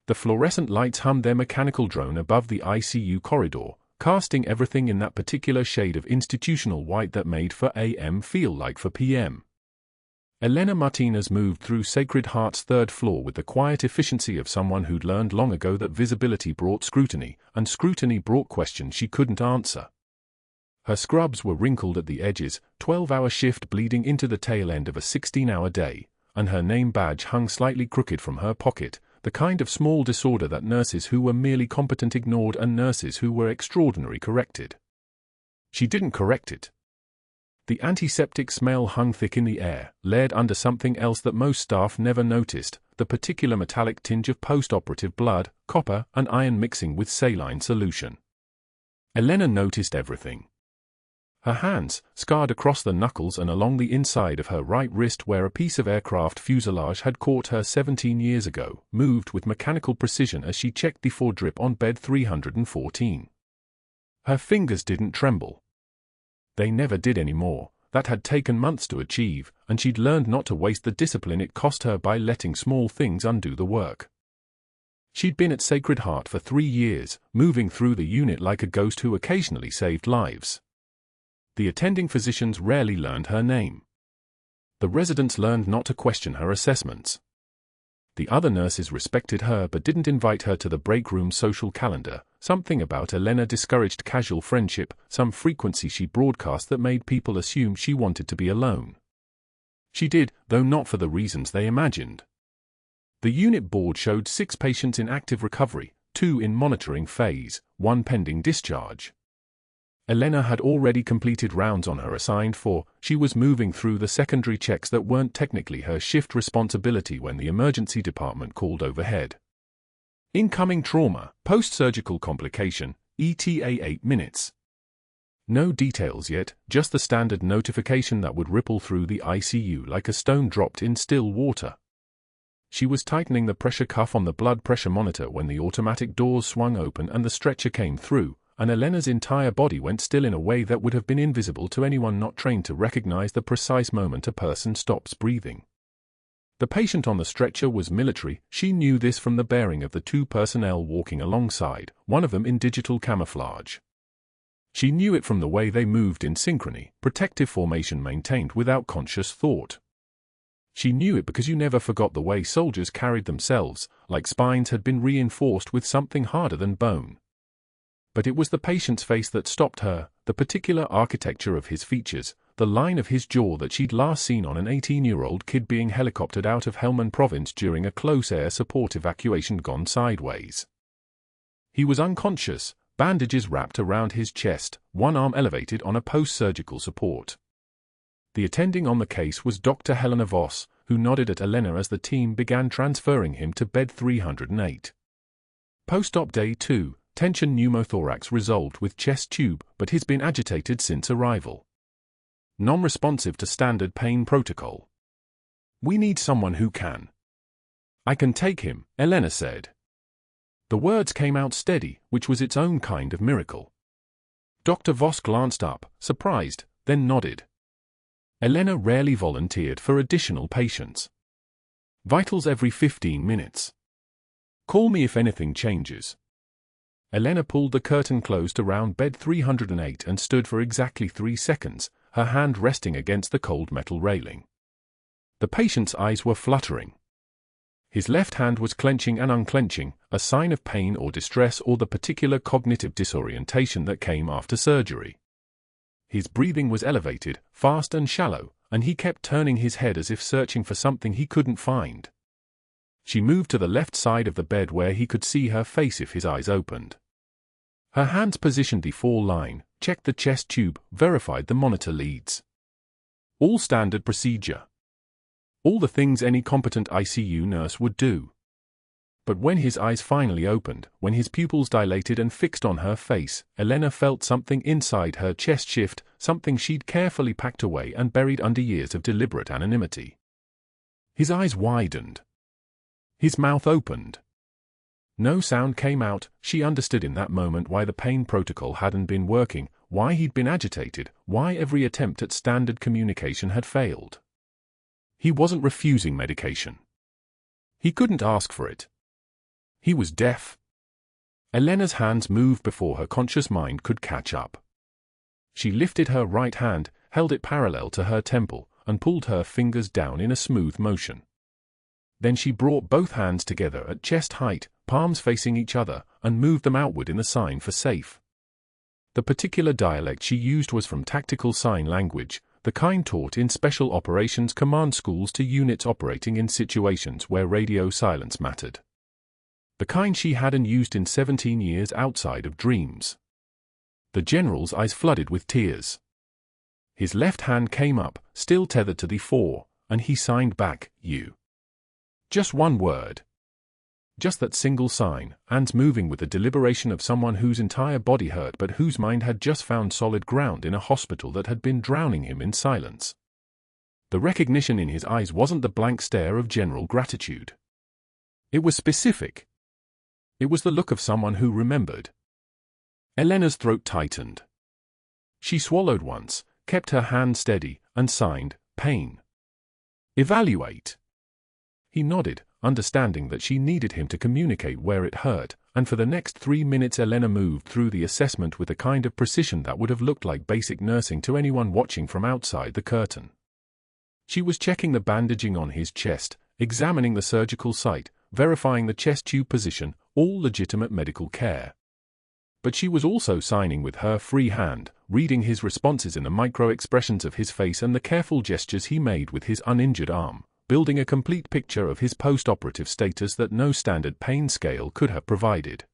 The fluorescent lights hummed their mechanical drone above the ICU corridor, casting everything in that particular shade of institutional white that made for AM feel like for PM. Elena Martinez moved through Sacred Heart's third floor with the quiet efficiency of someone who'd learned long ago that visibility brought scrutiny, and scrutiny brought questions she couldn't answer. Her scrubs were wrinkled at the edges, 12-hour shift bleeding into the tail end of a 16-hour day, and her name badge hung slightly crooked from her pocket, the kind of small disorder that nurses who were merely competent ignored and nurses who were extraordinary corrected. She didn't correct it. The antiseptic smell hung thick in the air, layered under something else that most staff never noticed, the particular metallic tinge of post-operative blood, copper, and iron mixing with saline solution. Elena noticed everything. Her hands, scarred across the knuckles and along the inside of her right wrist where a piece of aircraft fuselage had caught her 17 years ago, moved with mechanical precision as she checked the foredrip on bed 314. Her fingers didn't tremble. They never did anymore. That had taken months to achieve, and she'd learned not to waste the discipline it cost her by letting small things undo the work. She'd been at Sacred Heart for 3 years, moving through the unit like a ghost who occasionally saved lives. The attending physicians rarely learned her name. The residents learned not to question her assessments. The other nurses respected her but didn't invite her to the break room social calendar. Something about Elena discouraged casual friendship, some frequency she broadcast that made people assume she wanted to be alone. She did, though not for the reasons they imagined. The unit board showed 6 patients in active recovery, 2 in monitoring phase, 1 pending discharge. Elena had already completed rounds on her assigned 4, she was moving through the secondary checks that weren't technically her shift responsibility when the emergency department called overhead. Incoming trauma, post-surgical complication, ETA 8 minutes. No details yet, just the standard notification that would ripple through the ICU like a stone dropped in still water. She was tightening the pressure cuff on the blood pressure monitor when the automatic doors swung open and the stretcher came through, and Elena's entire body went still in a way that would have been invisible to anyone not trained to recognize the precise moment a person stops breathing. The patient on the stretcher was military. She knew this from the bearing of the 2 personnel walking alongside, one of them in digital camouflage. She knew it from the way they moved in synchrony, protective formation maintained without conscious thought. She knew it because you never forgot the way soldiers carried themselves, like spines had been reinforced with something harder than bone. But it was the patient's face that stopped her, the particular architecture of his features, the line of his jaw that she'd last seen on an 18-year-old kid being helicoptered out of Helmand Province during a close air support evacuation gone sideways. He was unconscious, bandages wrapped around his chest, one arm elevated on a post-surgical support. The attending on the case was Dr. Helena Voss, who nodded at Elena as the team began transferring him to bed 308. Post-op day 2. Tension pneumothorax resolved with chest tube, but he's been agitated since arrival. Non-responsive to standard pain protocol. We need someone who can. I can take him, Elena said. The words came out steady, which was its own kind of miracle. Dr. Voss glanced up, surprised, then nodded. Elena rarely volunteered for additional patients. Vitals every 15 minutes. Call me if anything changes. Elena pulled the curtain closed around bed 308 and stood for exactly 3 seconds, her hand resting against the cold metal railing. The patient's eyes were fluttering. His left hand was clenching and unclenching, a sign of pain or distress or the particular cognitive disorientation that came after surgery. His breathing was elevated, fast and shallow, and he kept turning his head as if searching for something he couldn't find. She moved to the left side of the bed where he could see her face if his eyes opened. Her hands positioned the 4 line, checked the chest tube, verified the monitor leads. All standard procedure. All the things any competent ICU nurse would do. But when his eyes finally opened, when his pupils dilated and fixed on her face, Elena felt something inside her chest shift, something she'd carefully packed away and buried under years of deliberate anonymity. His eyes widened. His mouth opened. No sound came out. She understood in that moment why the pain protocol hadn't been working, why he'd been agitated, why every attempt at standard communication had failed. He wasn't refusing medication. He couldn't ask for it. He was deaf. Elena's hands moved before her conscious mind could catch up. She lifted her right hand, held it parallel to her temple, and pulled her fingers down in a smooth motion. Then she brought both hands together at chest height, palms facing each other, and moved them outward in the sign for safe. The particular dialect she used was from tactical sign language, the kind taught in special operations command schools to units operating in situations where radio silence mattered. The kind she hadn't used in 17 years outside of dreams. The general's eyes flooded with tears. His left hand came up, still tethered to the fore, and he signed back, "You." Just one word. Just that single sign, hands moving with the deliberation of someone whose entire body hurt but whose mind had just found solid ground in a hospital that had been drowning him in silence. The recognition in his eyes wasn't the blank stare of general gratitude. It was specific. It was the look of someone who remembered. Elena's throat tightened. She swallowed once, kept her hand steady, and signed, "Pain." "Evaluate." He nodded, understanding that she needed him to communicate where it hurt, and for the next 3 minutes Elena moved through the assessment with a kind of precision that would have looked like basic nursing to anyone watching from outside the curtain. She was checking the bandaging on his chest, examining the surgical site, verifying the chest tube position, all legitimate medical care. But she was also signing with her free hand, reading his responses in the micro-expressions of his face and the careful gestures he made with his uninjured arm, building a complete picture of his post-operative status that no standard pain scale could have provided.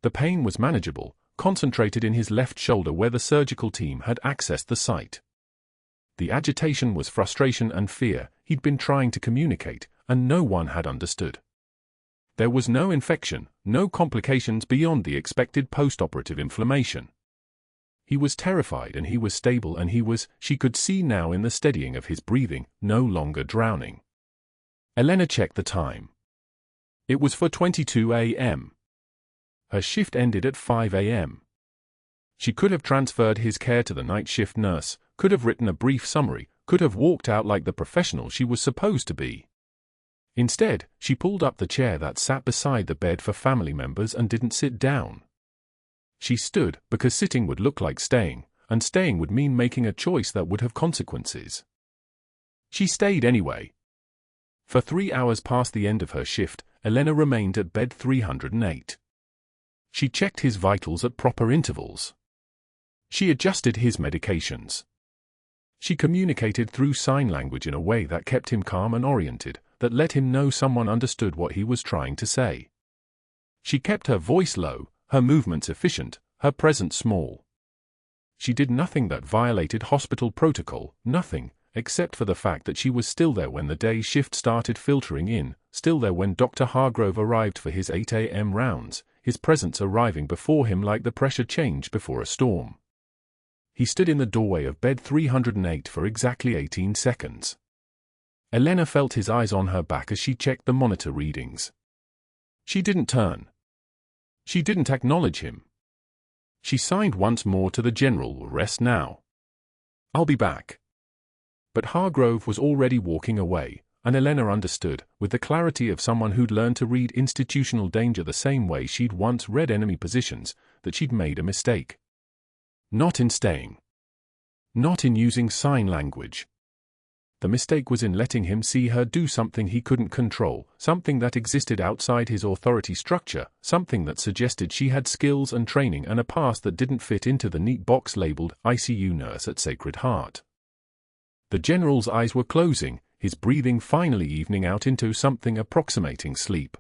The pain was manageable, concentrated in his left shoulder where the surgical team had accessed the site. The agitation was frustration and fear. He'd been trying to communicate, and no one had understood. There was no infection, no complications beyond the expected post-operative inflammation. He was terrified and he was stable and she could see now in the steadying of his breathing, no longer drowning. Elena checked the time. It was 4:22 a.m. Her shift ended at 5 a.m. She could have transferred his care to the night shift nurse, could have written a brief summary, could have walked out like the professional she was supposed to be. Instead, she pulled up the chair that sat beside the bed for family members and didn't sit down. She stood, because sitting would look like staying, and staying would mean making a choice that would have consequences. She stayed anyway. For 3 hours past the end of her shift, Elena remained at bed 308. She checked his vitals at proper intervals. She adjusted his medications. She communicated through sign language in a way that kept him calm and oriented, that let him know someone understood what he was trying to say. She kept her voice low, her movements efficient, her presence small. She did nothing that violated hospital protocol, nothing, except for the fact that she was still there when the day shift started filtering in, still there when Dr. Hargrove arrived for his 8 a.m. rounds, his presence arriving before him like the pressure change before a storm. He stood in the doorway of bed 308 for exactly 18 seconds. Elena felt his eyes on her back as she checked the monitor readings. She didn't turn. She didn't acknowledge him. She signed once more to the general, "Rest now. I'll be back." But Hargrove was already walking away, and Elena understood, with the clarity of someone who'd learned to read institutional danger the same way she'd once read enemy positions, that she'd made a mistake. Not in staying. Not in using sign language. The mistake was in letting him see her do something he couldn't control, something that existed outside his authority structure, something that suggested she had skills and training and a past that didn't fit into the neat box labeled ICU nurse at Sacred Heart. The general's eyes were closing, his breathing finally evening out into something approximating sleep.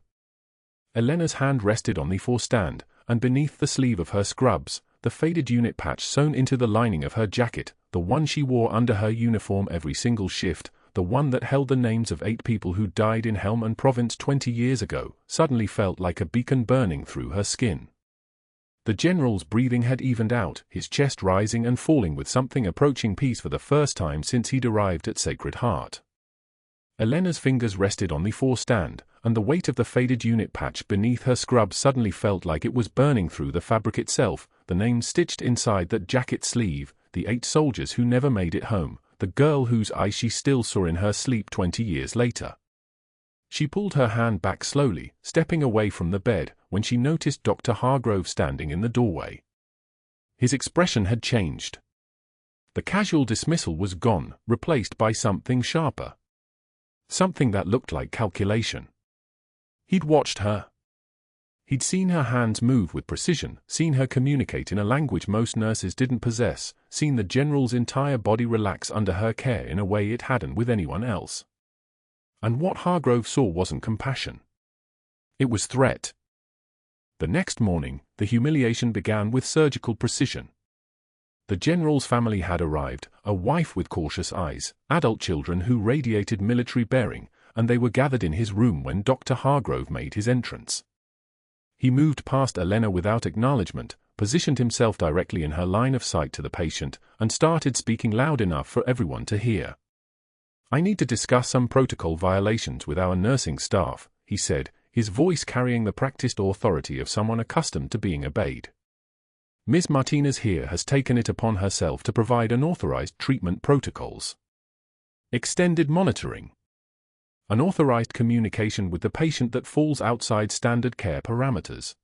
Elena's hand rested on the forestand, and beneath the sleeve of her scrubs, the faded unit patch sewn into the lining of her jacket, the one she wore under her uniform every single shift, the one that held the names of 8 people who died in Helmand Province 20 years ago, suddenly felt like a beacon burning through her skin. The general's breathing had evened out, his chest rising and falling with something approaching peace for the first time since he'd arrived at Sacred Heart. Elena's fingers rested on the forestand, and the weight of the faded unit patch beneath her scrub suddenly felt like it was burning through the fabric itself, the names stitched inside that jacket sleeve, the 8 soldiers who never made it home, the girl whose eyes she still saw in her sleep 20 years later. She pulled her hand back slowly, stepping away from the bed, when she noticed Dr. Hargrove standing in the doorway. His expression had changed. The casual dismissal was gone, replaced by something sharper. Something that looked like calculation. He'd watched her. He'd seen her hands move with precision, seen her communicate in a language most nurses didn't possess, seen the general's entire body relax under her care in a way it hadn't with anyone else. And what Hargrove saw wasn't compassion. It was threat. The next morning, the humiliation began with surgical precision. The general's family had arrived, a wife with cautious eyes, adult children who radiated military bearing, and they were gathered in his room when Dr. Hargrove made his entrance. He moved past Elena without acknowledgement, positioned himself directly in her line of sight to the patient, and started speaking loud enough for everyone to hear. "I need to discuss some protocol violations with our nursing staff," he said, his voice carrying the practiced authority of someone accustomed to being obeyed. "Ms. Martinez here has taken it upon herself to provide unauthorized treatment protocols. Extended monitoring. Unauthorized communication with the patient that falls outside standard care parameters."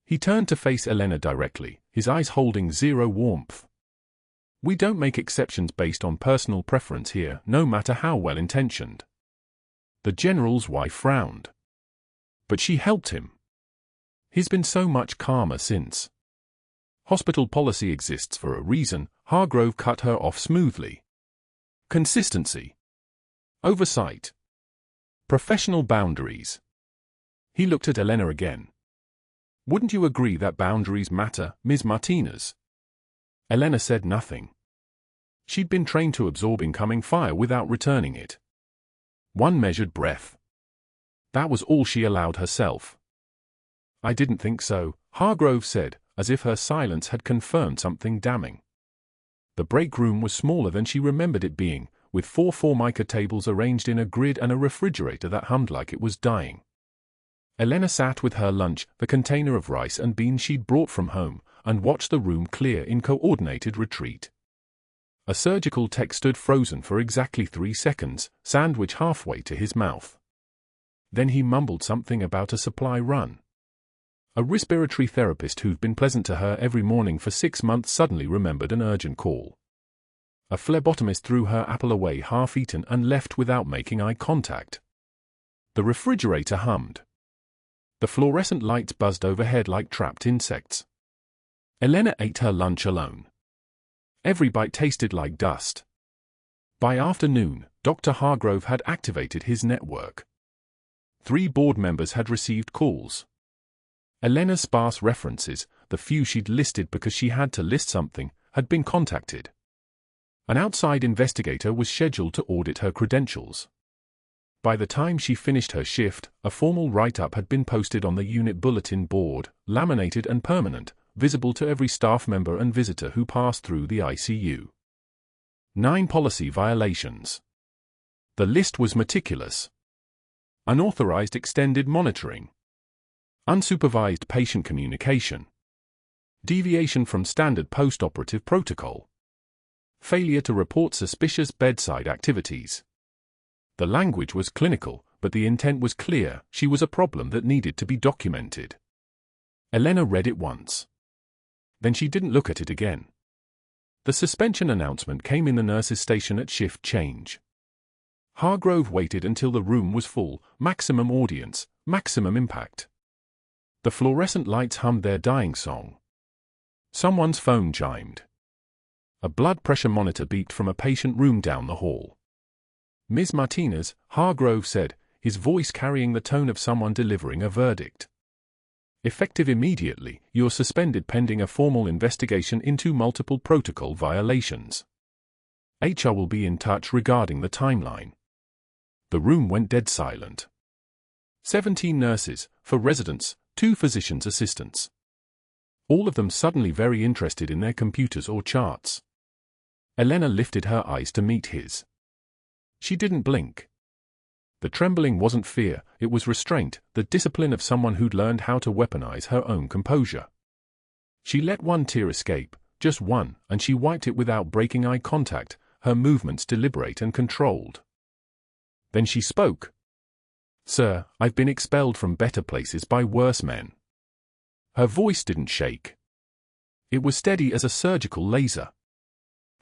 He turned to face Elena directly, his eyes holding zero warmth. "We don't make exceptions based on personal preference here, no matter how well-intentioned." The general's wife frowned. But she helped him. He's been so much calmer since. "Hospital policy exists for a reason," Hargrove cut her off smoothly. "Consistency. Oversight. Professional boundaries." He looked at Elena again. "Wouldn't you agree that boundaries matter, Ms. Martinez?" Elena said nothing. She'd been trained to absorb incoming fire without returning it. One measured breath. That was all she allowed herself. "I didn't think so," Hargrove said, as if her silence had confirmed something damning. The break room was smaller than she remembered it being, with 4 Formica tables arranged in a grid and a refrigerator that hummed like it was dying. Elena sat with her lunch, the container of rice and beans she'd brought from home, and watched the room clear in coordinated retreat. A surgical tech stood frozen for exactly 3 seconds, sandwich halfway to his mouth. Then he mumbled something about a supply run. A respiratory therapist who'd been pleasant to her every morning for 6 months suddenly remembered an urgent call. A phlebotomist threw her apple away half-eaten and left without making eye contact. The refrigerator hummed. The fluorescent lights buzzed overhead like trapped insects. Elena ate her lunch alone. Every bite tasted like dust. By afternoon, Dr. Hargrove had activated his network. 3 board members had received calls. Elena's sparse references, the few she'd listed because she had to list something, had been contacted. An outside investigator was scheduled to audit her credentials. By the time she finished her shift, a formal write-up had been posted on the unit bulletin board, laminated and permanent, visible to every staff member and visitor who passed through the ICU. 9 policy violations. The list was meticulous. Unauthorized extended monitoring. Unsupervised patient communication. Deviation from standard post-operative protocol. Failure to report suspicious bedside activities. The language was clinical, but the intent was clear. She was a problem that needed to be documented. Elena read it once. Then she didn't look at it again. The suspension announcement came in the nurse's station at shift change. Hargrove waited until the room was full, maximum audience, maximum impact. The fluorescent lights hummed their dying song. Someone's phone chimed. A blood pressure monitor beeped from a patient room down the hall. "Ms. Martinez," Hargrove said, his voice carrying the tone of someone delivering a verdict. "Effective immediately, you're suspended pending a formal investigation into multiple protocol violations. HR will be in touch regarding the timeline." The room went dead silent. 17 nurses, 4 residents, 2 physicians' assistants. All of them suddenly very interested in their computers or charts. Elena lifted her eyes to meet his. She didn't blink. The trembling wasn't fear, it was restraint, the discipline of someone who'd learned how to weaponize her own composure. She let one tear escape, just one, and she wiped it without breaking eye contact, her movements deliberate and controlled. Then she spoke. "Sir, I've been expelled from better places by worse men." Her voice didn't shake. It was steady as a surgical laser.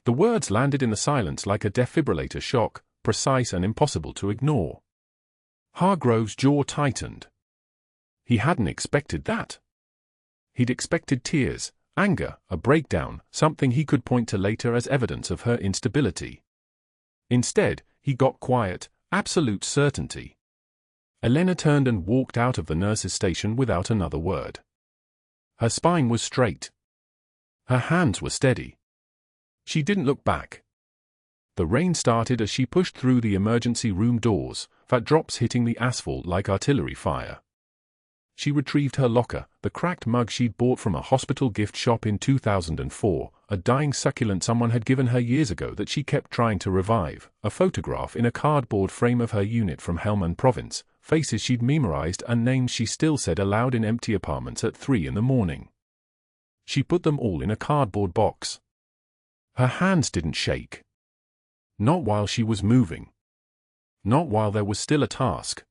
The words landed in the silence like a defibrillator shock, precise and impossible to ignore. Hargrove's jaw tightened. He hadn't expected that. He'd expected tears, anger, a breakdown, something he could point to later as evidence of her instability. Instead, he got quiet, absolute certainty. Elena turned and walked out of the nurse's station without another word. Her spine was straight. Her hands were steady. She didn't look back. The rain started as she pushed through the emergency room doors, fat drops hitting the asphalt like artillery fire. She retrieved her locker, the cracked mug she'd bought from a hospital gift shop in 2004, a dying succulent someone had given her years ago that she kept trying to revive, a photograph in a cardboard frame of her unit from Helmand Province, faces she'd memorized and names she still said aloud in empty apartments at 3 a.m. She put them all in a cardboard box. Her hands didn't shake. Not while she was moving. Not while there was still a task.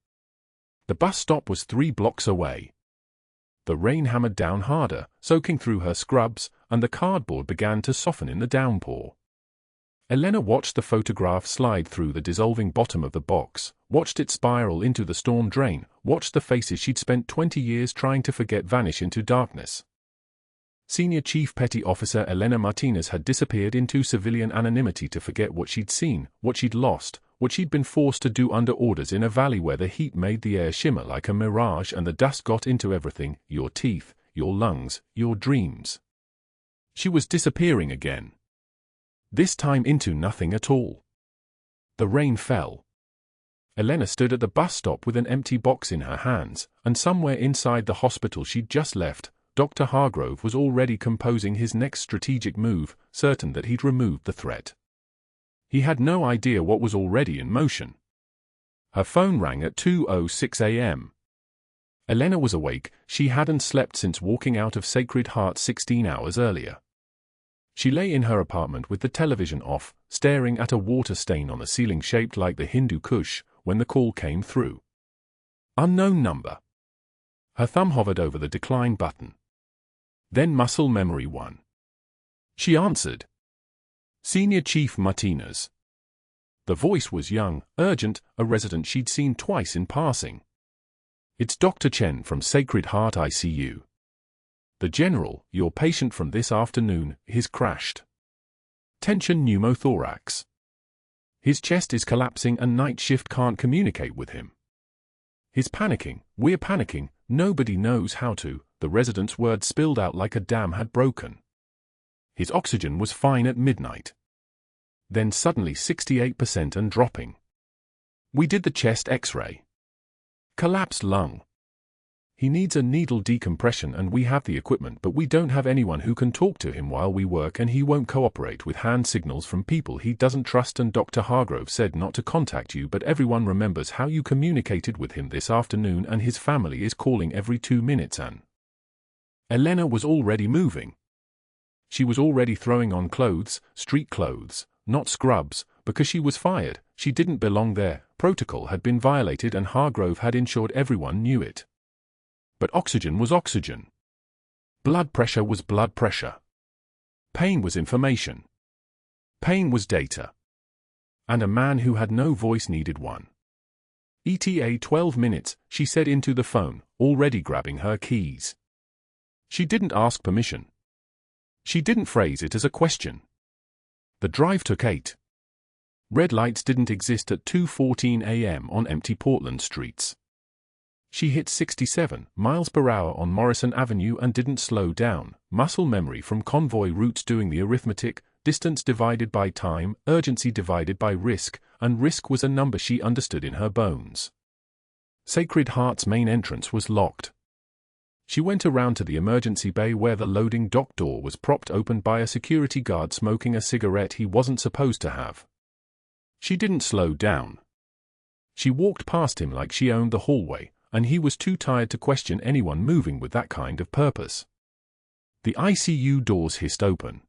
The bus stop was 3 blocks away. The rain hammered down harder, soaking through her scrubs, and the cardboard began to soften in the downpour. Elena watched the photograph slide through the dissolving bottom of the box, watched it spiral into the storm drain, watched the faces she'd spent 20 years trying to forget vanish into darkness. Senior Chief Petty Officer Elena Martinez had disappeared into civilian anonymity to forget what she'd seen, what she'd lost, what she'd been forced to do under orders in a valley where the heat made the air shimmer like a mirage and the dust got into everything, your teeth, your lungs, your dreams. She was disappearing again. This time into nothing at all. The rain fell. Elena stood at the bus stop with an empty box in her hands, and somewhere inside the hospital she'd just left, Dr. Hargrove was already composing his next strategic move, certain that he'd removed the threat. He had no idea what was already in motion. Her phone rang at 2:06 a.m. Elena was awake. She hadn't slept since walking out of Sacred Heart 16 hours earlier. She lay in her apartment with the television off, staring at a water stain on the ceiling shaped like the Hindu Kush, when the call came through. Unknown number. Her thumb hovered over the decline button. Then muscle memory won. She answered. Senior Chief Martinez. The voice was young, urgent, a resident she'd seen twice in passing. It's Dr. Chen from Sacred Heart ICU. The General, your patient from this afternoon, is crashed. Tension pneumothorax. His chest is collapsing and night shift can't communicate with him. He's panicking, we're panicking, nobody knows how to, the resident's words spilled out like a dam had broken. His oxygen was fine at midnight. Then suddenly 68% and dropping. We did the chest X-ray. Collapsed lung. He needs a needle decompression and we have the equipment but we don't have anyone who can talk to him while we work and he won't cooperate with hand signals from people he doesn't trust and Dr. Hargrove said not to contact you but everyone remembers how you communicated with him this afternoon and his family is calling every 2 minutes and... Elena was already moving. She was already throwing on clothes, street clothes, not scrubs, because she was fired, she didn't belong there, protocol had been violated and Hargrove had ensured everyone knew it. But oxygen was oxygen. Blood pressure was blood pressure. Pain was information. Pain was data. And a man who had no voice needed one. ETA 12 minutes, she said into the phone, already grabbing her keys. She didn't ask permission. She didn't phrase it as a question. The drive took 8. Red lights didn't exist at 2:14 a.m. on empty Portland streets. She hit 67 miles per hour on Morrison Avenue and didn't slow down, muscle memory from convoy routes doing the arithmetic, distance divided by time, urgency divided by risk, and risk was a number she understood in her bones. Sacred Heart's main entrance was locked. She went around to the emergency bay where the loading dock door was propped open by a security guard smoking a cigarette he wasn't supposed to have. She didn't slow down. She walked past him like she owned the hallway, and he was too tired to question anyone moving with that kind of purpose. The ICU doors hissed open.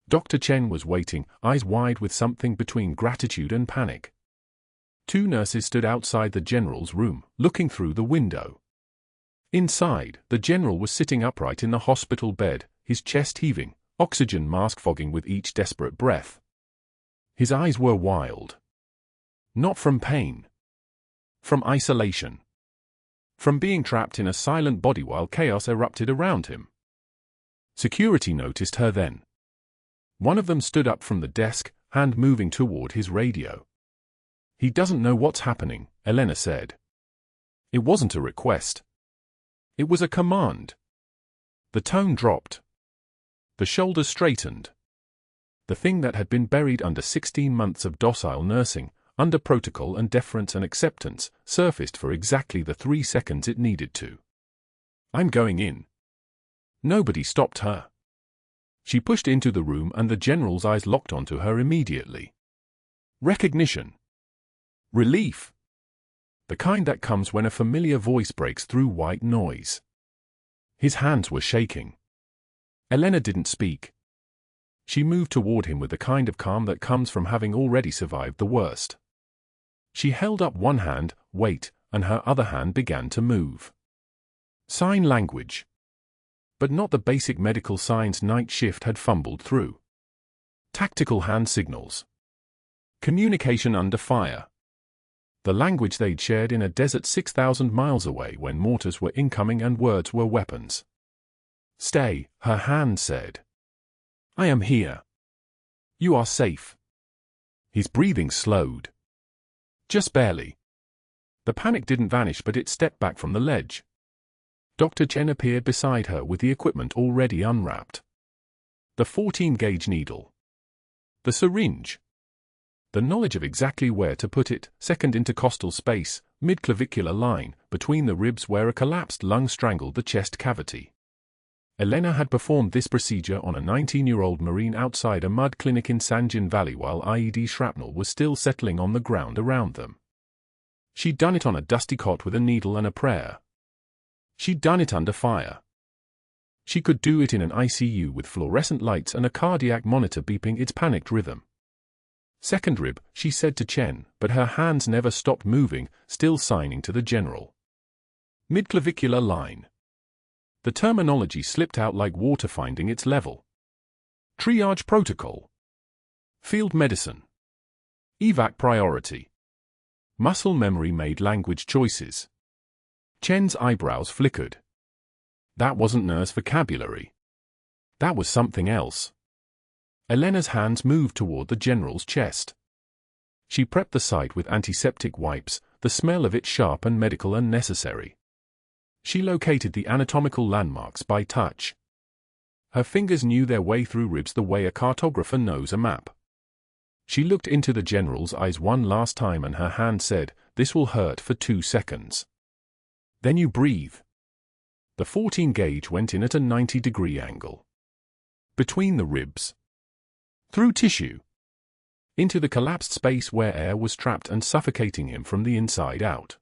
Dr. Chen was waiting, eyes wide with something between gratitude and panic. Two nurses stood outside the general's room, looking through the window. Inside, the general was sitting upright in the hospital bed, his chest heaving, oxygen mask fogging with each desperate breath. His eyes were wild. Not from pain. From isolation. From being trapped in a silent body while chaos erupted around him. Security noticed her then. One of them stood up from the desk, hand moving toward his radio. "He doesn't know what's happening," Elena said. It wasn't a request. It was a command. The tone dropped. The shoulders straightened. The thing that had been buried under 16 months of docile nursing, under protocol and deference and acceptance, surfaced for exactly the 3 seconds it needed to. "I'm going in." Nobody stopped her. She pushed into the room and the general's eyes locked onto her immediately. Recognition. Relief. The kind that comes when a familiar voice breaks through white noise. His hands were shaking. Elena didn't speak. She moved toward him with the kind of calm that comes from having already survived the worst. She held up one hand, wait, and her other hand began to move. Sign language. But not the basic medical signs night shift had fumbled through. Tactical hand signals. Communication under fire. The language they'd shared in a desert 6,000 miles away when mortars were incoming and words were weapons. "Stay," her hand said. "I am here. You are safe." His breathing slowed. Just barely. The panic didn't vanish, but it stepped back from the ledge. Dr. Chen appeared beside her with the equipment already unwrapped. The 14-gauge needle. The syringe. The knowledge of exactly where to put it, second intercostal space, mid-clavicular line, between the ribs where a collapsed lung strangled the chest cavity. Elena had performed this procedure on a 19-year-old Marine outside a mud clinic in Sanjin Valley while IED shrapnel was still settling on the ground around them. She'd done it on a dusty cot with a needle and a prayer. She'd done it under fire. She could do it in an ICU with fluorescent lights and a cardiac monitor beeping its panicked rhythm. "Second rib," she said to Chen, but her hands never stopped moving, still signing to the general. Mid-clavicular line. The terminology slipped out like water finding its level. Triage protocol. Field medicine. Evac priority. Muscle memory made language choices. Chen's eyebrows flickered. That wasn't nurse vocabulary. That was something else. Elena's hands moved toward the general's chest. She prepped the site with antiseptic wipes, the smell of it sharp and medical and necessary. She located the anatomical landmarks by touch. Her fingers knew their way through ribs the way a cartographer knows a map. She looked into the general's eyes one last time and her hand said, "This will hurt for 2 seconds. Then you breathe." The 14-gauge went in at a 90-degree angle. Between the ribs. Through tissue. Into the collapsed space where air was trapped and suffocating him from the inside out.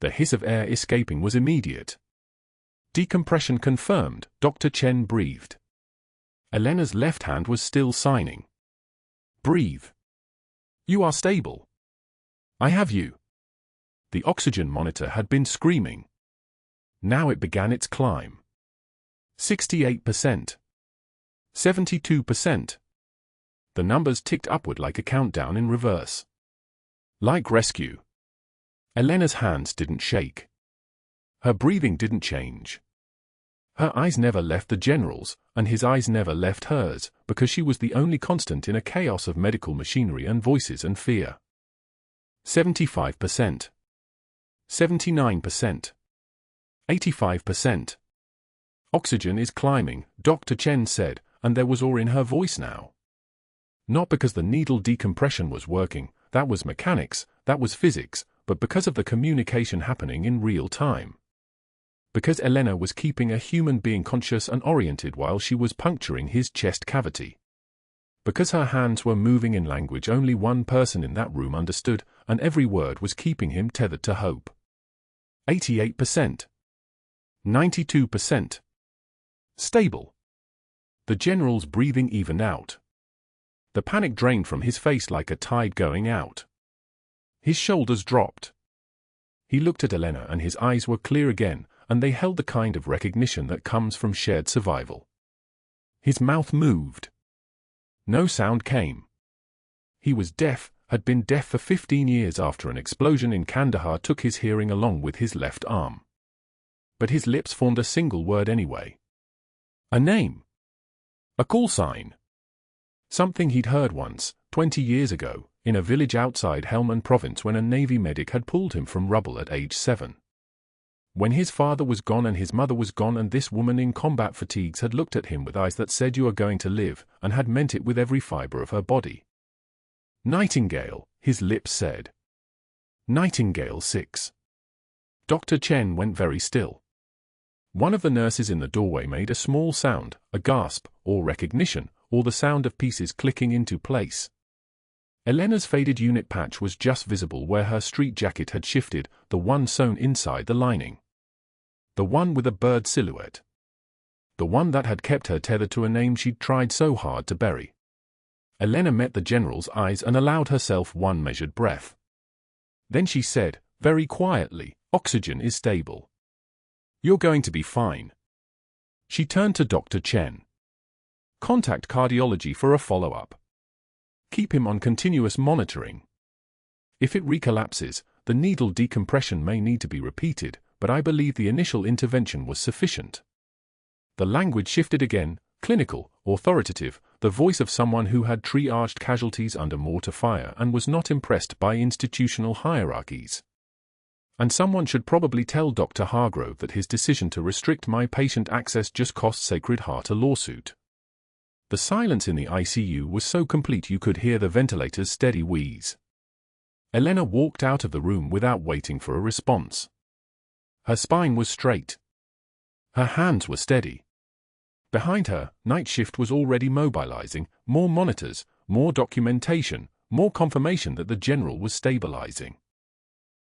The hiss of air escaping was immediate. Decompression confirmed, Dr. Chen breathed. Elena's left hand was still signing. "Breathe. You are stable. I have you." The oxygen monitor had been screaming. Now it began its climb. 68%. 72%. The numbers ticked upward like a countdown in reverse. Like rescue. Elena's hands didn't shake. Her breathing didn't change. Her eyes never left the general's, and his eyes never left hers, because she was the only constant in a chaos of medical machinery and voices and fear. 75%. 79%. 85%. Oxygen is climbing, Dr. Chen said, and there was awe in her voice now. Not because the needle decompression was working, that was mechanics, that was physics, but because of the communication happening in real time. Because Elena was keeping a human being conscious and oriented while she was puncturing his chest cavity. Because her hands were moving in language only one person in that room understood, and every word was keeping him tethered to hope. 88%. 92%. Stable. The general's breathing evened out. The panic drained from his face like a tide going out. His shoulders dropped. He looked at Elena and his eyes were clear again, and they held the kind of recognition that comes from shared survival. His mouth moved. No sound came. He was deaf, had been deaf for 15 years after an explosion in Kandahar took his hearing along with his left arm. But his lips formed a single word anyway. A name. A call sign. Something he'd heard once, 20 years ago, in a village outside Helmand Province when a Navy medic had pulled him from rubble at age 7. When his father was gone and his mother was gone and this woman in combat fatigues had looked at him with eyes that said you are going to live, and had meant it with every fibre of her body. Nightingale, his lips said. Nightingale 6. Dr. Chen went very still. One of the nurses in the doorway made a small sound, a gasp, or recognition, or the sound of pieces clicking into place. Elena's faded unit patch was just visible where her street jacket had shifted, the one sewn inside the lining. The one with a bird silhouette. The one that had kept her tethered to a name she'd tried so hard to bury. Elena met the general's eyes and allowed herself one measured breath. Then she said, very quietly, "Oxygen is stable. You're going to be fine." She turned to Dr. Chen. "Contact cardiology for a follow-up. Keep him on continuous monitoring. If it recollapses, the needle decompression may need to be repeated, but I believe the initial intervention was sufficient." The language shifted again, clinical, authoritative, the voice of someone who had triaged casualties under mortar fire and was not impressed by institutional hierarchies. And someone should probably tell Dr. Hargrove that his decision to restrict my patient access just cost Sacred Heart a lawsuit. The silence in the ICU was so complete you could hear the ventilator's steady wheeze. Elena walked out of the room without waiting for a response. Her spine was straight. Her hands were steady. Behind her, night shift was already mobilizing, more monitors, more documentation, more confirmation that the general was stabilizing.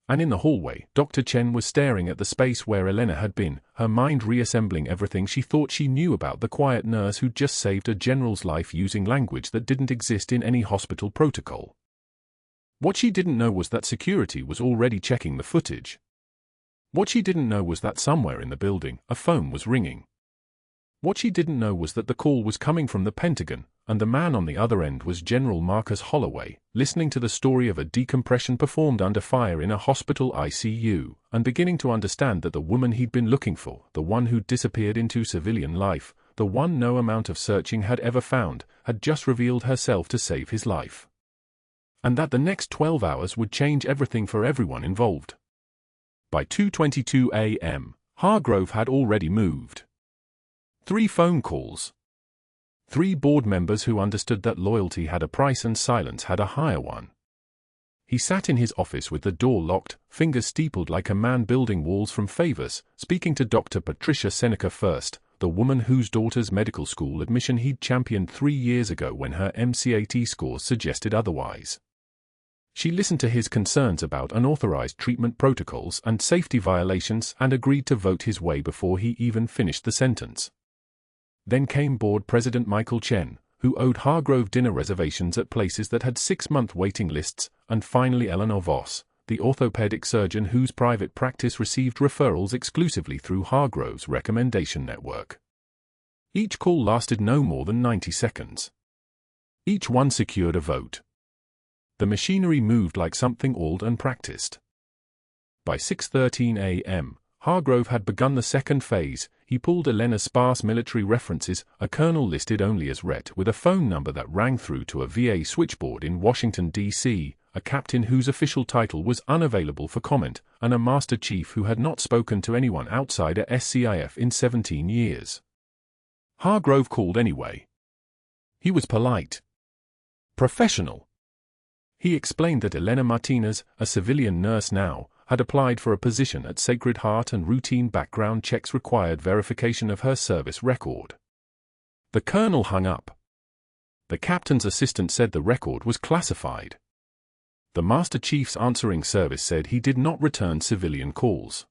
And in the hallway, Dr. Chen was staring at the space where Elena had been, her mind reassembling everything she thought she knew about the quiet nurse who'd just saved a general's life using language that didn't exist in any hospital protocol. What she didn't know was that security was already checking the footage. What she didn't know was that somewhere in the building, a phone was ringing. What she didn't know was that the call was coming from the Pentagon, and the man on the other end was General Marcus Holloway, listening to the story of a decompression performed under fire in a hospital ICU, and beginning to understand that the woman he'd been looking for, the one who'd disappeared into civilian life, the one no amount of searching had ever found, had just revealed herself to save his life. And that the next 12 hours would change everything for everyone involved. By 2:22 a.m., Hargrove had already moved. 3 phone calls. 3 board members who understood that loyalty had a price and silence had a higher one. He sat in his office with the door locked, fingers steepled like a man building walls from favors, speaking to Dr. Patricia Seneca first, the woman whose daughter's medical school admission he'd championed 3 years ago when her MCAT scores suggested otherwise. She listened to his concerns about unauthorized treatment protocols and safety violations and agreed to vote his way before he even finished the sentence. Then came board president Michael Chen, who owed Hargrove dinner reservations at places that had 6-month waiting lists, and finally Eleanor Voss, the orthopedic surgeon whose private practice received referrals exclusively through Hargrove's recommendation network. Each call lasted no more than 90 seconds. Each one secured a vote. The machinery moved like something oiled and practiced. By 6:13 a.m., Hargrove had begun the second phase. He pulled Elena's sparse military references, a colonel listed only as RET with a phone number that rang through to a VA switchboard in Washington, D.C., a captain whose official title was unavailable for comment, and a master chief who had not spoken to anyone outside a SCIF in 17 years. Hargrove called anyway. He was polite. Professional. He explained that Elena Martinez, a civilian nurse now, had applied for a position at Sacred Heart and routine background checks required verification of her service record. The colonel hung up. The captain's assistant said the record was classified. The master chief's answering service said he did not return civilian calls.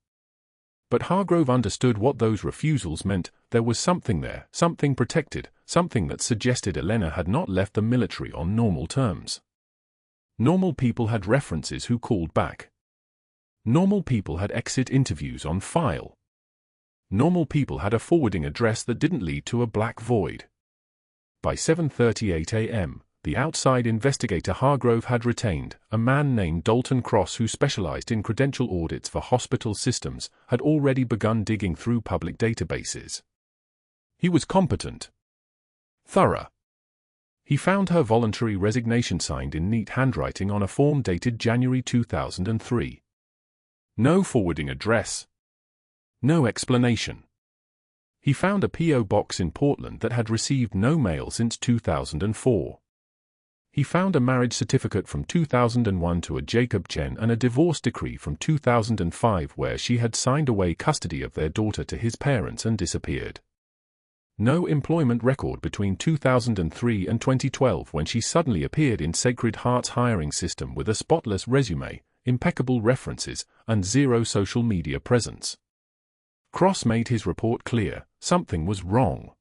But Hargrove understood what those refusals meant. There was something there, something protected, something that suggested Elena had not left the military on normal terms. Normal people had references who called back. Normal people had exit interviews on file. Normal people had a forwarding address that didn't lead to a black void. By 7:38 a.m., the outside investigator Hargrove had retained a man named Dalton Cross who specialized in credential audits for hospital systems, had already begun digging through public databases. He was competent. Thorough. He found her voluntary resignation signed in neat handwriting on a form dated January 2003. No forwarding address. No explanation. He found a P.O. box in Portland that had received no mail since 2004. He found a marriage certificate from 2001 to a Jacob Chen and a divorce decree from 2005 where she had signed away custody of their daughter to his parents and disappeared. No employment record between 2003 and 2012 when she suddenly appeared in Sacred Heart's hiring system with a spotless resume, impeccable references, and zero social media presence. Cross made his report clear: something was wrong.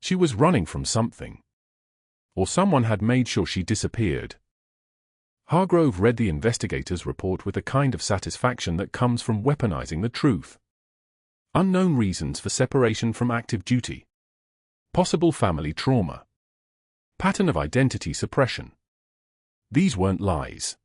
She was running from something. Or someone had made sure she disappeared. Hargrove read the investigator's report with the kind of satisfaction that comes from weaponizing the truth. Unknown reasons for separation from active duty. Possible family trauma. Pattern of identity suppression. These weren't lies.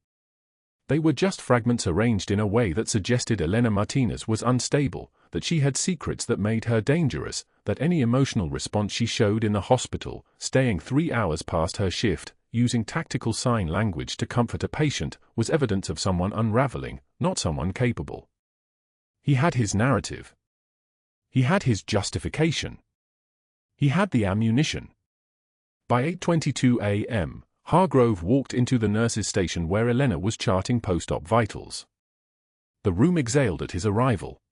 They were just fragments arranged in a way that suggested Elena Martinez was unstable, that she had secrets that made her dangerous, that any emotional response she showed in the hospital, staying 3 hours past her shift, using tactical sign language to comfort a patient, was evidence of someone unraveling, not someone capable. He had his narrative. He had his justification. He had the ammunition. By 8:22 a.m., Hargrove walked into the nurse's station where Elena was charting post-op vitals. The room exhaled at his arrival.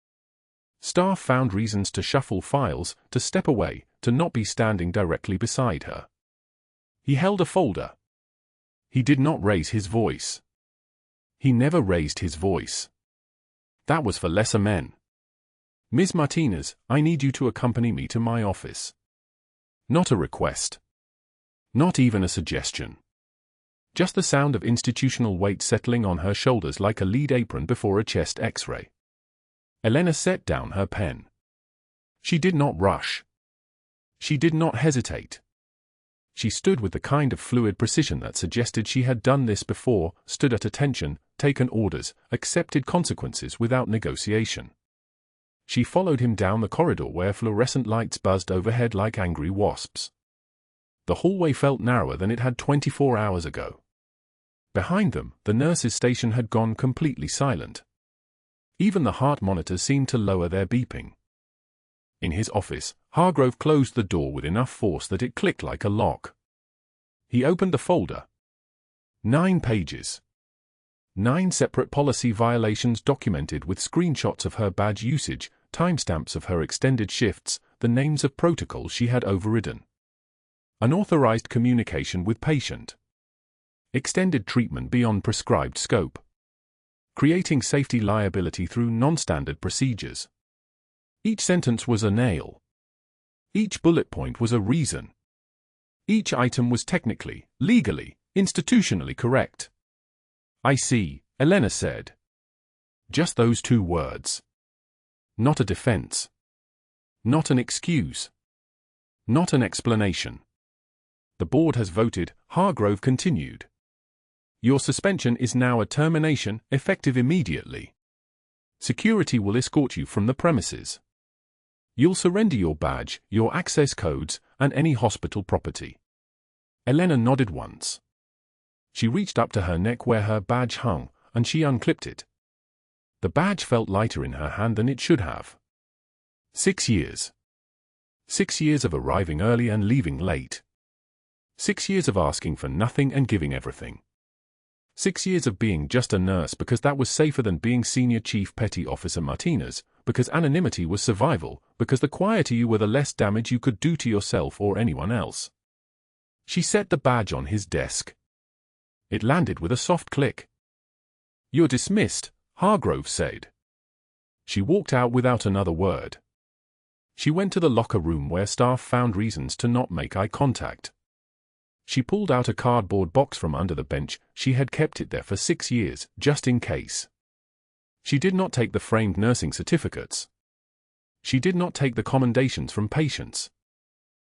Staff found reasons to shuffle files, to step away, to not be standing directly beside her. He held a folder. He did not raise his voice. He never raised his voice. That was for lesser men. "Ms. Martinez, I need you to accompany me to my office." Not a request. Not even a suggestion. Just the sound of institutional weight settling on her shoulders like a lead apron before a chest X-ray. Elena set down her pen. She did not rush. She did not hesitate. She stood with the kind of fluid precision that suggested she had done this before, stood at attention, taken orders, accepted consequences without negotiation. She followed him down the corridor where fluorescent lights buzzed overhead like angry wasps. The hallway felt narrower than it had 24 hours ago. Behind them, the nurse's station had gone completely silent. Even the heart monitors seemed to lower their beeping. In his office, Hargrove closed the door with enough force that it clicked like a lock. He opened the folder. 9 pages. 9 separate policy violations documented with screenshots of her badge usage, timestamps of her extended shifts, the names of protocols she had overridden. Unauthorized communication with patient. Extended treatment beyond prescribed scope. Creating safety liability through non-standard procedures. Each sentence was a nail. Each bullet point was a reason. Each item was technically, legally, institutionally correct. "I see," Elena said. Just those 2 words. Not a defense. Not an excuse. Not an explanation. "The board has voted," Hargrove continued. "Your suspension is now a termination, effective immediately. Security will escort you from the premises. You'll surrender your badge, your access codes, and any hospital property." Elena nodded once. She reached up to her neck where her badge hung, and she unclipped it. The badge felt lighter in her hand than it should have. 6 years. 6 years of arriving early and leaving late. 6 years of asking for nothing and giving everything. 6 years of being just a nurse because that was safer than being Senior Chief Petty Officer Martinez, because anonymity was survival, because the quieter you were the less damage you could do to yourself or anyone else. She set the badge on his desk. It landed with a soft click. "You're dismissed," Hargrove said. She walked out without another word. She went to the locker room where staff found reasons to not make eye contact. She pulled out a cardboard box from under the bench. She had kept it there for 6 years, just in case. She did not take the framed nursing certificates. She did not take the commendations from patients.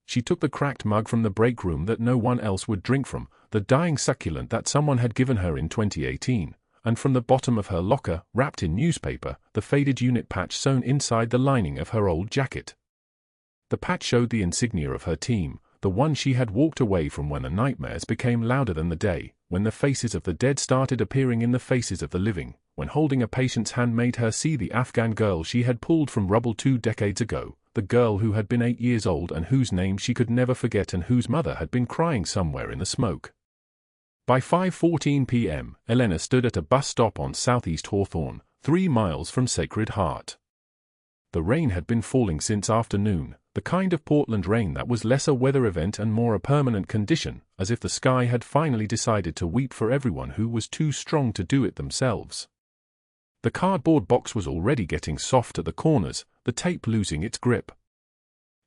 She took the cracked mug from the break room that no one else would drink from, the dying succulent that someone had given her in 2018, and from the bottom of her locker, wrapped in newspaper, the faded unit patch sewn inside the lining of her old jacket. The patch showed the insignia of her team, the one she had walked away from when the nightmares became louder than the day, when the faces of the dead started appearing in the faces of the living, when holding a patient's hand made her see the Afghan girl she had pulled from rubble 2 decades ago, the girl who had been 8 years old and whose name she could never forget and whose mother had been crying somewhere in the smoke. By 5:14 p.m., Elena stood at a bus stop on Southeast Hawthorne, 3 miles from Sacred Heart. The rain had been falling since afternoon, the kind of Portland rain that was less a weather event and more a permanent condition, as if the sky had finally decided to weep for everyone who was too strong to do it themselves. The cardboard box was already getting soft at the corners, the tape losing its grip.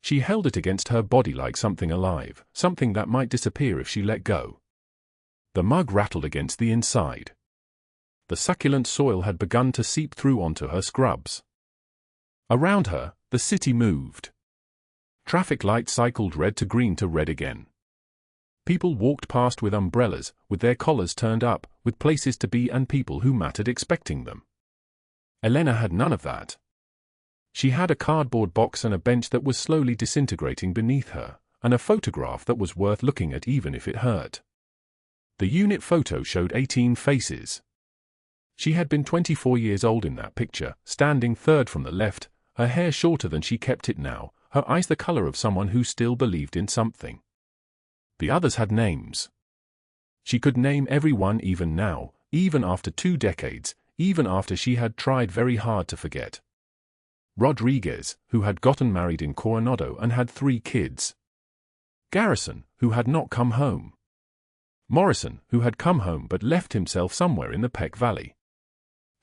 She held it against her body like something alive, something that might disappear if she let go. The mug rattled against the inside. The succulent soil had begun to seep through onto her scrubs. Around her, the city moved. Traffic lights cycled red to green to red again. People walked past with umbrellas, with their collars turned up, with places to be and people who mattered expecting them. Elena had none of that. She had a cardboard box and a bench that was slowly disintegrating beneath her, and a photograph that was worth looking at even if it hurt. The unit photo showed 18 faces. She had been 24 years old in that picture, standing third from the left, her hair shorter than she kept it now, her eyes the color of someone who still believed in something. The others had names. She could name every one even now, even after 2 decades, even after she had tried very hard to forget. Rodriguez, who had gotten married in Coronado and had 3 kids. Garrison, who had not come home. Morrison, who had come home but left himself somewhere in the Peck Valley.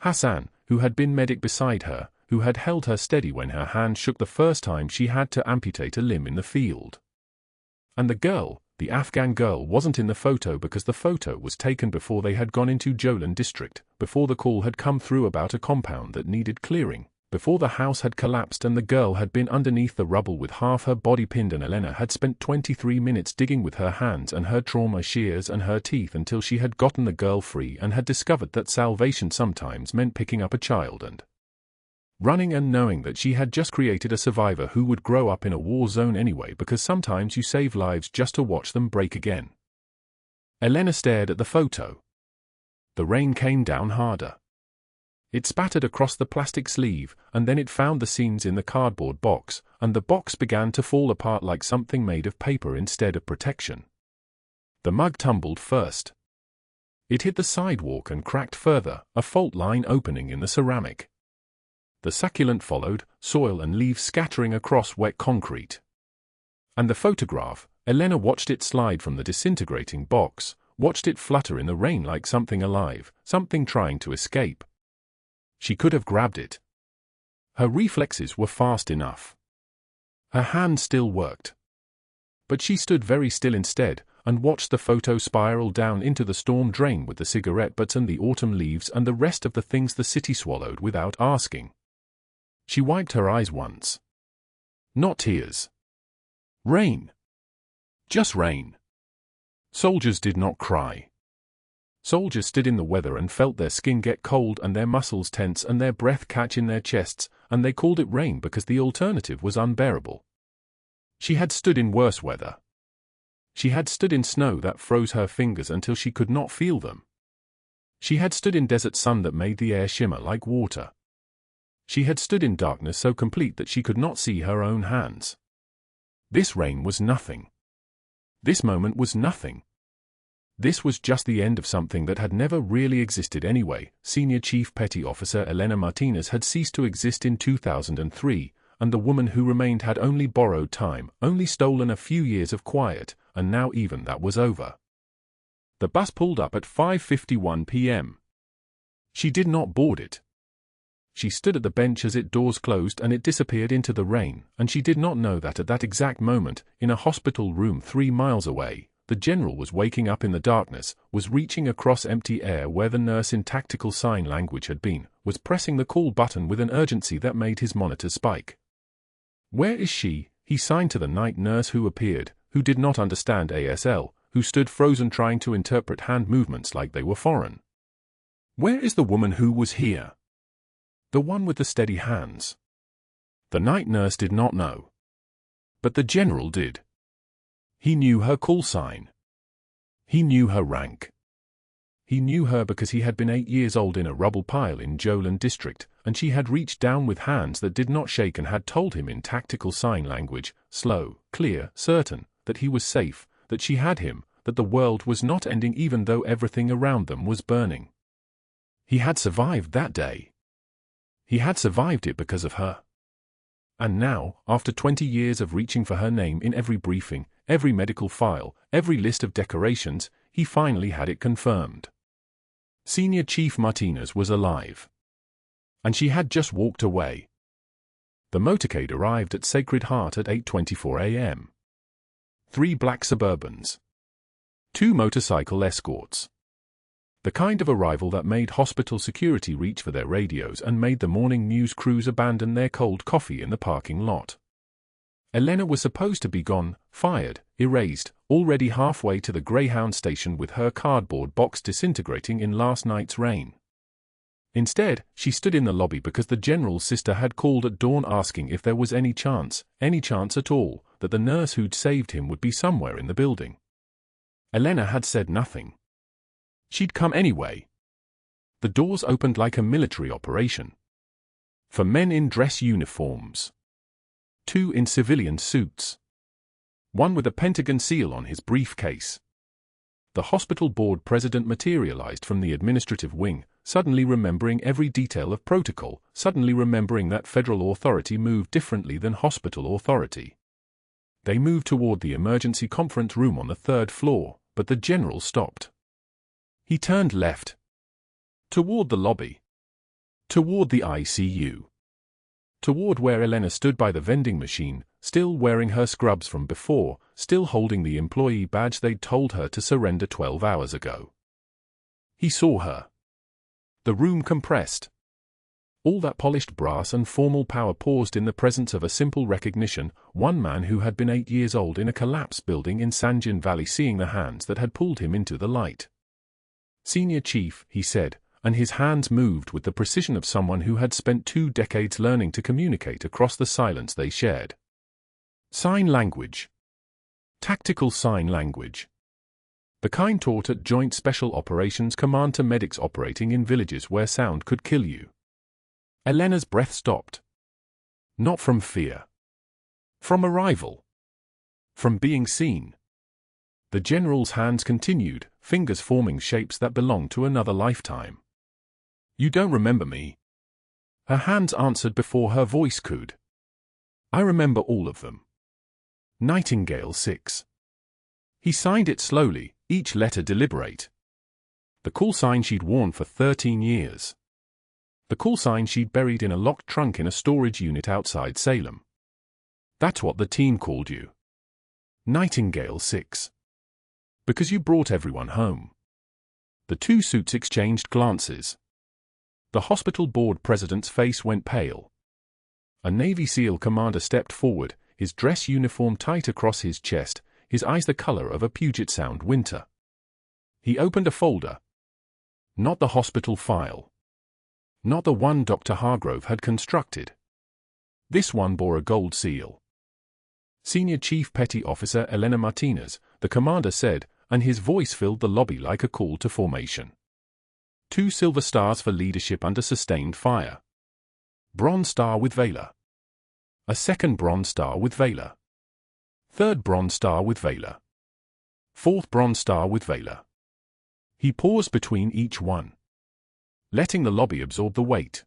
Hassan, who had been medic beside her, who had held her steady when her hand shook the first time she had to amputate a limb in the field. And the girl, the Afghan girl, wasn't in the photo because the photo was taken before they had gone into Jolan district, before the call had come through about a compound that needed clearing, before the house had collapsed and the girl had been underneath the rubble with half her body pinned, and Elena had spent 23 minutes digging with her hands and her trauma shears and her teeth until she had gotten the girl free and had discovered that salvation sometimes meant picking up a child and running, and knowing that she had just created a survivor who would grow up in a war zone anyway, because sometimes you save lives just to watch them break again. Elena stared at the photo. The rain came down harder. It spattered across the plastic sleeve, and then it found the seams in the cardboard box, and the box began to fall apart like something made of paper instead of protection. The mug tumbled first. It hit the sidewalk and cracked further, a fault line opening in the ceramic. The succulent followed, soil and leaves scattering across wet concrete. And the photograph, Elena watched it slide from the disintegrating box, watched it flutter in the rain like something alive, something trying to escape. She could have grabbed it. Her reflexes were fast enough. Her hand still worked. But she stood very still instead, and watched the photo spiral down into the storm drain with the cigarette butts and the autumn leaves and the rest of the things the city swallowed without asking. She wiped her eyes once. Not tears. Rain. Just rain. Soldiers did not cry. Soldiers stood in the weather and felt their skin get cold and their muscles tense and their breath catch in their chests, and they called it rain because the alternative was unbearable. She had stood in worse weather. She had stood in snow that froze her fingers until she could not feel them. She had stood in desert sun that made the air shimmer like water. She had stood in darkness so complete that she could not see her own hands. This rain was nothing. This moment was nothing. This was just the end of something that had never really existed anyway. Senior Chief Petty Officer Elena Martinez had ceased to exist in 2003, and the woman who remained had only borrowed time, only stolen a few years of quiet, and now even that was over. The bus pulled up at 5:51 p.m. She did not board it. She stood at the bench as its doors closed and it disappeared into the rain, and she did not know that at that exact moment, in a hospital room 3 miles away, the general was waking up in the darkness, was reaching across empty air where the nurse in tactical sign language had been, was pressing the call button with an urgency that made his monitor spike. "Where is she?" he signed to the night nurse who appeared, who did not understand ASL, who stood frozen trying to interpret hand movements like they were foreign. "Where is the woman who was here? The one with the steady hands?" The night nurse did not know. But the general did. He knew her call sign. He knew her rank. He knew her because he had been 8 years old in a rubble pile in Jolin district, and she had reached down with hands that did not shake and had told him in tactical sign language, slow, clear, certain, that he was safe, that she had him, that the world was not ending even though everything around them was burning. He had survived that day. He had survived it because of her. And now, after 20 years of reaching for her name in every briefing, every medical file, every list of decorations, he finally had it confirmed. Senior Chief Martinez was alive. And she had just walked away. The motorcade arrived at Sacred Heart at 8:24 a.m. 3 black Suburbans. 2 motorcycle escorts. The kind of arrival that made hospital security reach for their radios and made the morning news crews abandon their cold coffee in the parking lot. Elena was supposed to be gone, fired, erased, already halfway to the Greyhound station with her cardboard box disintegrating in last night's rain. Instead, she stood in the lobby because the general's sister had called at dawn asking if there was any chance at all, that the nurse who'd saved him would be somewhere in the building. Elena had said nothing. She'd come anyway. The doors opened like a military operation. For men in dress uniforms. 2 in civilian suits. 1 with a Pentagon seal on his briefcase. The hospital board president materialized from the administrative wing, suddenly remembering every detail of protocol, suddenly remembering that federal authority moved differently than hospital authority. They moved toward the emergency conference room on the 3rd floor, but the general stopped. He turned left. Toward the lobby. Toward the ICU. Toward where Elena stood by the vending machine, still wearing her scrubs from before, still holding the employee badge they'd told her to surrender 12 hours ago. He saw her. The room compressed. All that polished brass and formal power paused in the presence of a simple recognition, one man who had been 8 years old in a collapsed building in Sanjin Valley seeing the hands that had pulled him into the light. "Senior Chief," he said, and his hands moved with the precision of someone who had spent 2 decades learning to communicate across the silence they shared. Sign language. Tactical sign language. The kind taught at Joint Special Operations Command to medics operating in villages where sound could kill you. Elena's breath stopped. Not from fear. From arrival. From being seen. The general's hands continued, fingers forming shapes that belonged to another lifetime. "You don't remember me?" Her hands answered before her voice could. "I remember all of them. Nightingale 6. He signed it slowly, each letter deliberate. The call sign she'd worn for 13 years. The call sign she'd buried in a locked trunk in a storage unit outside Salem. That's what the team called you. Nightingale 6. Because you brought everyone home." The 2 suits exchanged glances. The hospital board president's face went pale. A Navy SEAL commander stepped forward, his dress uniform tight across his chest, his eyes the color of a Puget Sound winter. He opened a folder. Not the hospital file. Not the one Dr. Hargrove had constructed. This one bore a gold seal. "Senior Chief Petty Officer Elena Martinez," the commander said, and his voice filled the lobby like a call to formation. 2 silver stars for leadership under sustained fire. Bronze star with valor. A 2nd bronze star with valor. 3rd bronze star with valor. 4th bronze star with valor. He paused between each one, letting the lobby absorb the weight.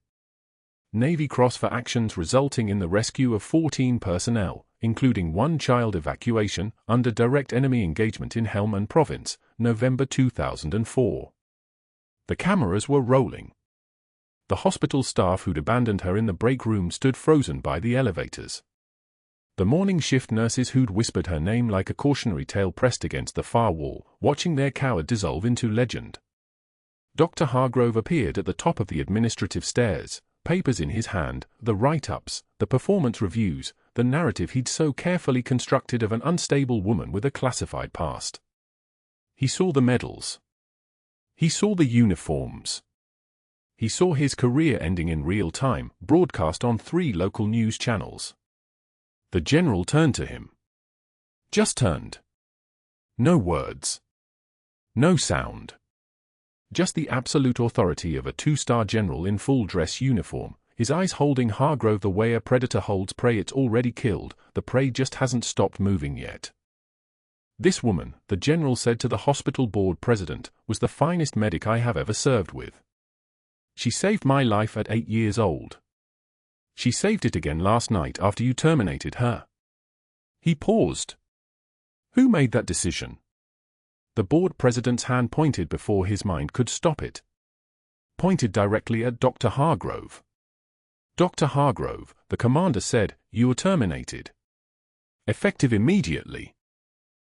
Navy Cross for actions resulting in the rescue of 14 personnel, including 1 child evacuation, under direct enemy engagement in Helmand Province, November 2004. The cameras were rolling. The hospital staff who'd abandoned her in the break room stood frozen by the elevators. The morning shift nurses who'd whispered her name like a cautionary tale pressed against the far wall, watching their coward dissolve into legend. Dr. Hargrove appeared at the top of the administrative stairs, papers in his hand, the write-ups, the performance reviews, the narrative he'd so carefully constructed of an unstable woman with a classified past. He saw the medals. He saw the uniforms. He saw his career ending in real time, broadcast on 3 local news channels. The general turned to him. Just turned. No words. No sound. Just the absolute authority of a 2-star general in full dress uniform, his eyes holding Hargrove the way a predator holds prey it's already killed, the prey just hasn't stopped moving yet. This woman, the general said to the hospital board president, was the finest medic I have ever served with. She saved my life at 8 years old. She saved it again last night after you terminated her. He paused. Who made that decision? The board president's hand pointed before his mind could stop it. Pointed directly at Dr. Hargrove. Dr. Hargrove, the commander said, you were terminated. Effective immediately.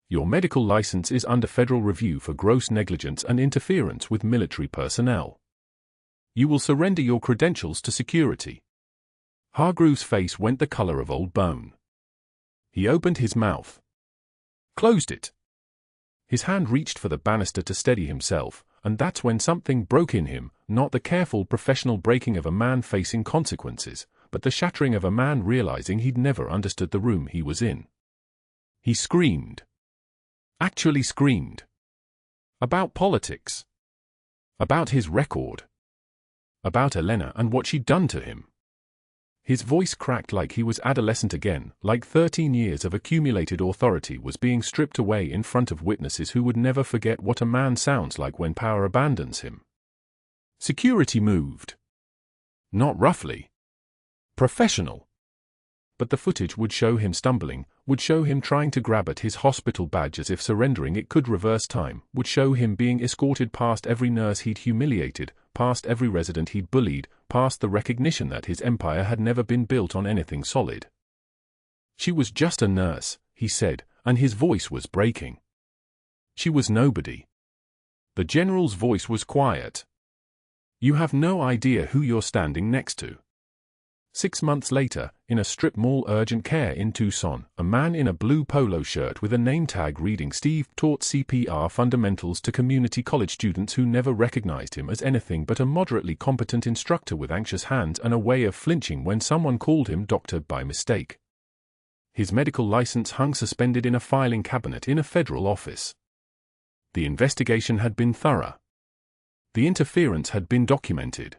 Your medical license is under federal review for gross negligence and interference with military personnel. You will surrender your credentials to security. Hargrove's face went the color of old bone. He opened his mouth. Closed it. His hand reached for the banister to steady himself, and that's when something broke in him, not the careful professional breaking of a man facing consequences, but the shattering of a man realizing he'd never understood the room he was in. He screamed. Actually screamed. About politics. About his record. About Elena and what she'd done to him. His voice cracked like he was adolescent again, like 13 years of accumulated authority was being stripped away in front of witnesses who would never forget what a man sounds like when power abandons him. Security moved. Not roughly. Professional. But the footage would show him stumbling, would show him trying to grab at his hospital badge as if surrendering it could reverse time, would show him being escorted past every nurse he'd humiliated, past every resident he'd bullied, past the recognition that his empire had never been built on anything solid. She was just a nurse, he said, and his voice was breaking. She was nobody. The general's voice was quiet. You have no idea who you're standing next to. 6 months later, in a strip mall urgent care in Tucson, a man in a blue polo shirt with a name tag reading Steve taught CPR fundamentals to community college students who never recognized him as anything but a moderately competent instructor with anxious hands and a way of flinching when someone called him doctor by mistake. His medical license hung suspended in a filing cabinet in a federal office. The investigation had been thorough. The interference had been documented.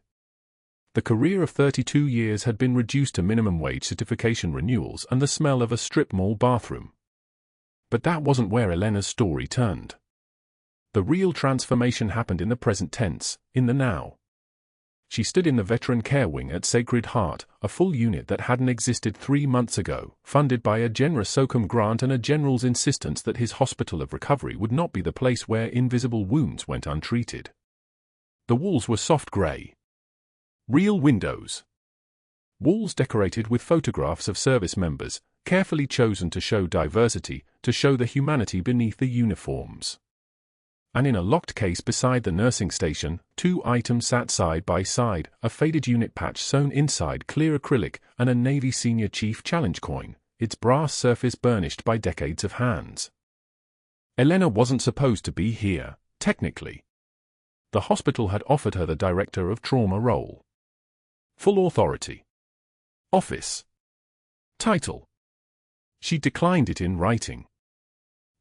The career of 32 years had been reduced to minimum wage certification renewals and the smell of a strip mall bathroom. But that wasn't where Elena's story turned. The real transformation happened in the present tense, in the now. She stood in the veteran care wing at Sacred Heart, a full unit that hadn't existed 3 months ago, funded by a generous SOCOM grant and a general's insistence that his hospital of recovery would not be the place where invisible wounds went untreated. The walls were soft gray. Real windows. Walls decorated with photographs of service members, carefully chosen to show diversity, to show the humanity beneath the uniforms. And in a locked case beside the nursing station, 2 items sat side by side, a faded unit patch sewn inside clear acrylic, and a Navy Senior Chief Challenge coin, its brass surface burnished by decades of hands. Elena wasn't supposed to be here, technically. The hospital had offered her the director of trauma role. Full authority. Office. Title. She declined it in writing.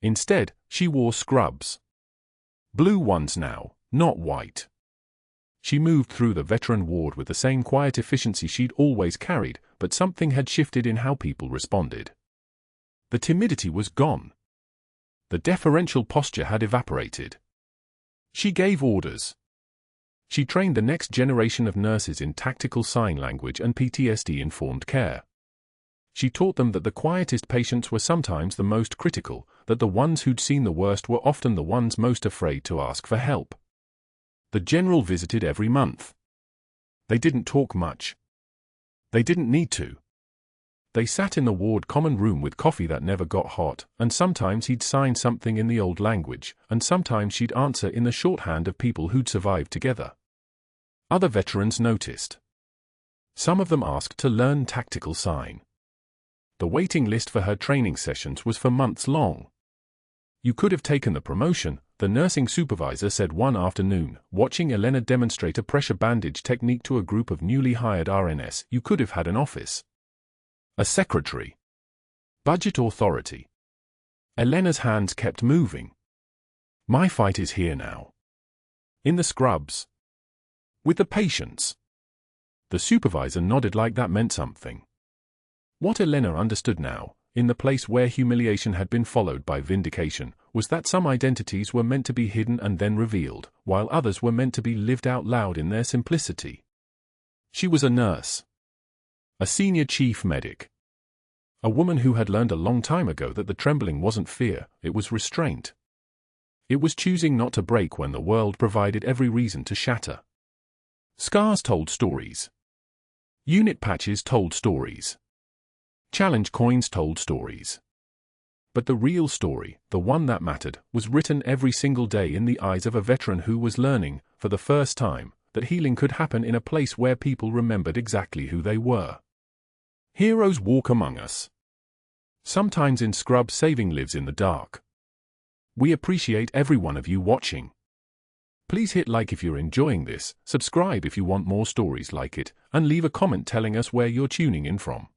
Instead, she wore scrubs. Blue ones now, not white. She moved through the veteran ward with the same quiet efficiency she'd always carried, but something had shifted in how people responded. The timidity was gone. The deferential posture had evaporated. She gave orders. She trained the next generation of nurses in tactical sign language and PTSD-informed care. She taught them that the quietest patients were sometimes the most critical, that the ones who'd seen the worst were often the ones most afraid to ask for help. The general visited every month. They didn't talk much. They didn't need to. They sat in the ward common room with coffee that never got hot, and sometimes he'd sign something in the old language, and sometimes she'd answer in the shorthand of people who'd survived together. Other veterans noticed. Some of them asked to learn tactical sign. The waiting list for her training sessions was for months long. You could have taken the promotion, the nursing supervisor said one afternoon, watching Elena demonstrate a pressure bandage technique to a group of newly hired RNs. You could have had an office. A secretary. Budget authority. Elena's hands kept moving. My fight is here now. In the scrubs. With the patients. The supervisor nodded like that meant something. What Elena understood now, in the place where humiliation had been followed by vindication, was that some identities were meant to be hidden and then revealed, while others were meant to be lived out loud in their simplicity. She was a nurse. A senior chief medic. A woman who had learned a long time ago that the trembling wasn't fear, it was restraint. It was choosing not to break when the world provided every reason to shatter. Scars told stories. Unit patches told stories. Challenge coins told stories. But the real story, the one that mattered, was written every single day in the eyes of a veteran who was learning, for the first time, that healing could happen in a place where people remembered exactly who they were. Heroes walk among us. Sometimes in scrub saving lives in the dark. We appreciate every one of you watching. Please hit like if you're enjoying this, subscribe if you want more stories like it, and leave a comment telling us where you're tuning in from.